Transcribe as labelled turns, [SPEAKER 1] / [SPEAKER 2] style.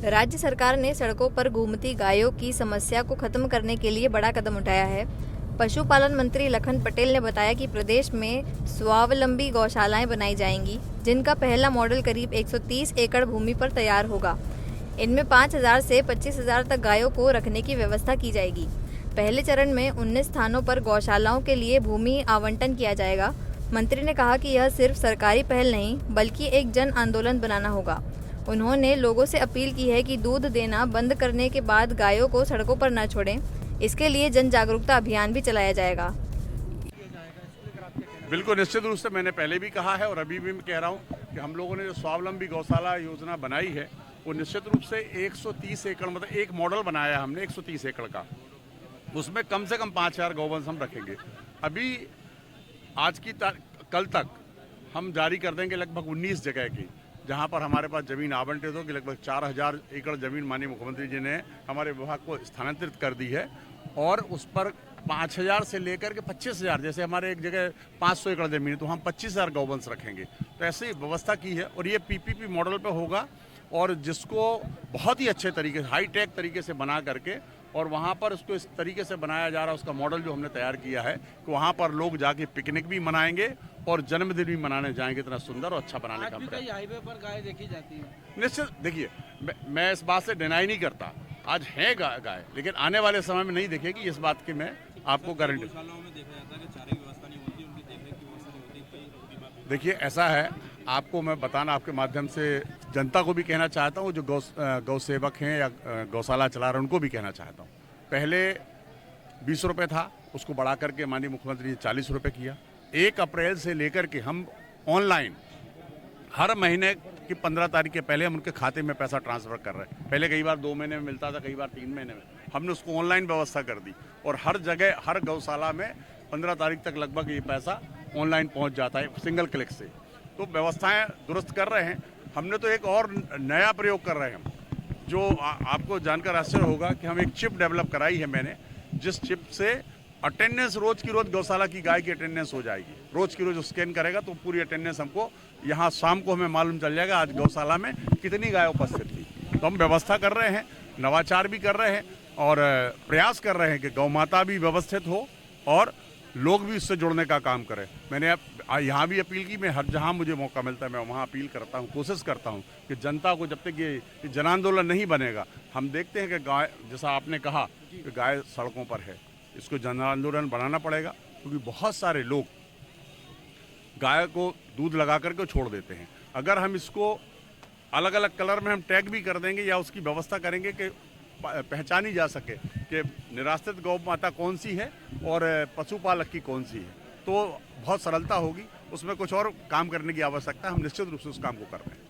[SPEAKER 1] राज्य सरकार ने सड़कों पर घूमती गायों की समस्या को खत्म करने के लिए बड़ा कदम उठाया है। पशुपालन मंत्री लखन पटेल ने बताया कि प्रदेश में स्वावलंबी गौशालाएं बनाई जाएंगी, जिनका पहला मॉडल करीब 130 एकड़ भूमि पर तैयार होगा। इनमें 5,000 से 25,000 तक गायों को रखने की व्यवस्था की जाएगी। पहले चरण में 19 स्थानों पर गौशालाओं के लिए भूमि आवंटन किया जाएगा। मंत्री ने कहा कि यह सिर्फ सरकारी पहल नहीं, बल्कि एक जन आंदोलन बनाना होगा। उन्होंने लोगों से अपील की है कि दूध देना बंद करने के बाद गायों को सड़कों पर न छोड़ें। इसके लिए जन जागरूकता अभियान भी चलाया जाएगा।
[SPEAKER 2] बिल्कुल, निश्चित रूप से मैंने पहले भी कहा है और अभी भी मैं कह रहा हूँ कि हम लोगों ने जो स्वावलंबी गौशाला योजना बनाई है वो निश्चित रूप से 130 एकड़, मतलब एक मॉडल बनाया हमने 130 एकड़ का। उसमें कम से कम 5,000 गौवंश हम रखेंगे। अभी आज की कल तक हम जारी कर देंगे लगभग 19 जगह की, जहां पर हमारे पास जमीन आवंटित होगी। लगभग 4,000 एकड़ जमीन माननीय मुख्यमंत्री जी ने हमारे विभाग को स्थानांतरित कर दी है और उस पर 5,000 से लेकर के 25,000, जैसे हमारे एक जगह 500 एकड़ जमीन है तो हम 25,000 गौवंश रखेंगे। तो ऐसी व्यवस्था की है और ये पीपीपी मॉडल पे होगा और जिसको बहुत ही अच्छे तरीके से, हाईटेक तरीके से बना करके और वहाँ पर उसको इस तरीके से बनाया जा रहा है। उसका मॉडल जो हमने तैयार किया है कि वहाँ पर लोग जाके पिकनिक भी मनाएंगे और जन्मदिन भी मनाने जाएंगे। इतना सुंदर और अच्छा बनाने का प्रयास।
[SPEAKER 3] हाईवे पर गाय देखी जाती है।
[SPEAKER 2] निश्चित, देखिए मैं इस बात से डिनाई नहीं करता, आज है गाय, लेकिन आने वाले समय में नहीं देखेगी, इस बात की मैं आपको गारंटी। देखिए ऐसा है, आपको मैं बताना आपके माध्यम से जनता को भी कहना चाहता हूँ, जो गौ सेवक हैं या गौशाला चला रहे हैं उनको भी कहना चाहता हूँ। पहले 20 रुपये था, उसको बढ़ा करके माननीय मुख्यमंत्री ने 40 रुपये किया। 1 अप्रैल से लेकर के हम ऑनलाइन हर महीने की 15 तारीख के पहले हम उनके खाते में पैसा ट्रांसफ़र कर रहे हैं। पहले कई बार 2 महीने में मिलता था, कई बार 3 महीने में। हमने उसको ऑनलाइन व्यवस्था कर दी और हर जगह हर गौशाला में 15 तारीख तक लगभग ये पैसा ऑनलाइन पहुंच जाता है सिंगल क्लिक से। तो व्यवस्थाएं दुरुस्त कर रहे हैं। हमने तो एक और नया प्रयोग कर रहे हैं हम, जो आपको जानकर आश्चर्य होगा कि हम एक चिप डेवलप कराई है मैंने, जिस चिप से अटेंडेंस रोज की रोज गौशाला की गाय की अटेंडेंस हो जाएगी। रोज की रोज स्कैन करेगा तो पूरी अटेंडेंस हमको यहाँ शाम को हमें मालूम चल जाएगा आज गौशाला में कितनी गाय उपस्थित थी। तो हम व्यवस्था कर रहे हैं, नवाचार भी कर रहे हैं और प्रयास कर रहे हैं कि गौ माता भी व्यवस्थित हो और लोग भी इससे जुड़ने का काम करें। मैंने यहाँ भी अपील की, मैं हर जहाँ मुझे मौका मिलता है मैं वहाँ अपील करता हूँ, कोशिश करता हूँ कि जनता को जब तक ये जन आंदोलन नहीं बनेगा, हम देखते हैं कि गाय, जैसा आपने कहा कि गाय सड़कों पर है, इसको जन आंदोलन बनाना पड़ेगा क्योंकि बहुत सारे लोग गाय को दूध लगा करके छोड़ देते हैं। अगर हम इसको अलग अलग कलर में हम टैग भी कर देंगे या उसकी व्यवस्था करेंगे कि पहचानी जा सके कि निराश्रित गौ माता कौन सी है और पशुपालक की कौन सी है, तो बहुत सरलता होगी। उसमें कुछ और काम करने की आवश्यकता है, हम निश्चित रूप से उस काम को कर रहे हैं।